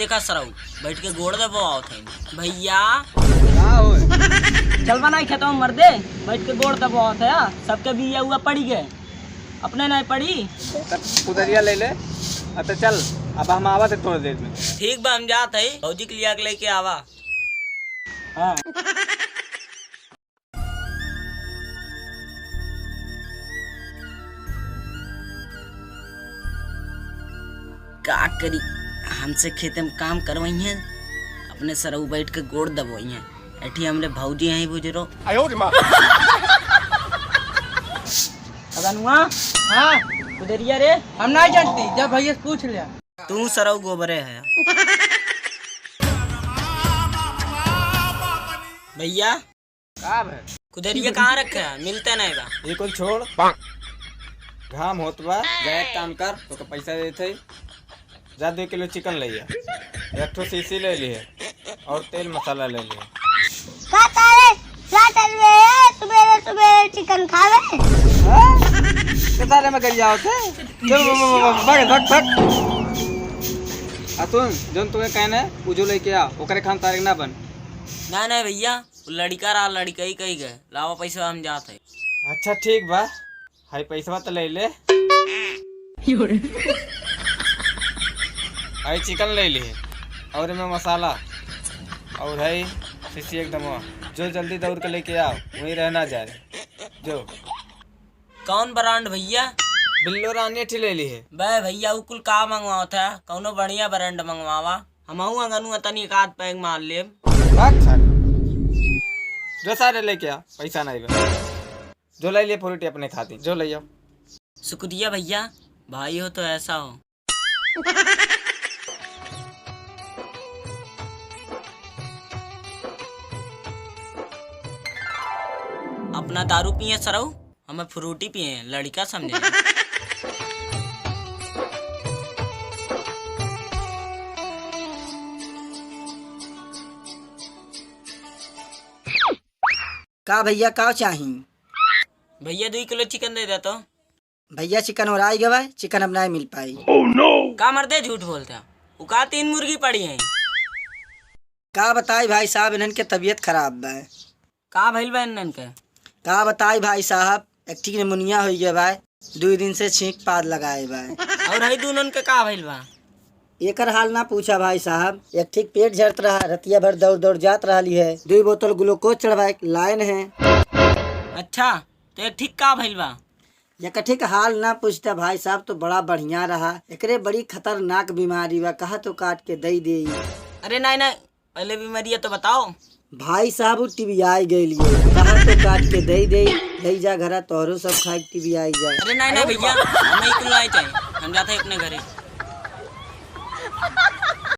देखा सराऊ बैठ के गोड़ दबो आओ थे भैया चल बनाई खेतों में मर दे बैठ के गोड़ दबो आओ थे सबके बिया हुआ पड़ी गए अपने नहीं पड़ी उधरिया ले ले। अच्छा चल अब हम आवा थे थोड़ी देर में। ठीक बा हम जात है भौजी के लिया के लेके आवा। हाँ का करी हमसे खेते में काम करवाई हैं अपने सरऊ बैठ के गोड़ दबोई हैं ऐठी हमरे भौजी हैं बुजुर्ग। अगनुआ हाँ उधरिया रे हम नहीं जानती जब भैया से पूछ लिया तू सरऊ गोबरे है भैया कुदरिया कहाँ रखे है मिलते नहीं बा। ये कुल छोड़ घाम होत बा जा एक काम कर तो पैसा देते जा 2 किलो चिकन ले एक ठो सीसी ले लिए और तेल मसाला ले लिए। सुबह चिकन खावे सारे में कर जाओ थे भग भग भग सुन जोन तुम्हें कहना है उजो लेके आ ओकरे खान तारीख ना बन। नहीं नहीं भैया लड़का रहा लड़का ही कही गए लावा पैसा हम जाते। अच्छा ठीक बा हाई पैसा तो ले ले हाई चिकन ले लिए और में मसाला और है सीसी एकदम जो जल्दी दौड़ के लेके आओ वहीं रहना जाए जो। कौन ब्रांड भैया? बिल्लो रानी ले ली है बे भैया वो कुल का मंगवाओ था कौनो बढ़िया ब्रांड मंगवावा हम अंगनू तनी एक आध पैक मार ले जो सारे लेके आ पैसा नहीं बा जो ले लिए पूरी अपने खाती जो ले आओ। शुक्रिया भैया भाई हो तो ऐसा हो। अपना दारू पिए सरऊ हमें फ्रूटी पिए लड़का समझे। का भैया का चाही? भैया 2 किलो चिकन दे दे तो। भैया चिकन और आई गवा चिकन अब नहीं मिल पाई। का मरदे झूठ बोलते वो का 3 मुर्गी पड़ी है। का बताई भाई साहब इन्हन के तबीयत खराब बा। का भइल बा इन्हन के? का बताई भाई साहब एक ठीक निमोनिया हो गया भाई 2 दिन से छींक पाद लगाए बा। और हई दूनन के का भइल बा? एकर हाल ना पूछा भाई साहब एक ठीक पेट झड़त रहा रतिया भर दौड़ दौड़ जात रही है 2 बोतल ग्लूकोज चढ़वाए लाइन है। अच्छा तो एक ठीक का भइल बा? एक ठीक हाल ना पूछता भाई साहब तो बड़ा बढ़िया रहा एकरे बड़ी खतरनाक बीमारी बा कहा तो काट के दे दे। अरे नहीं नहीं पहले बीमारी है तो बताओ। भाई साहब टीवी आई गई कहा तो काट के दे दे ले जा घर तोहरो सब खाए टीवी आई जाए। अरे नहीं नहीं भैया हमें कुल नहीं चाहिए हम जाते हैं अपने घरे।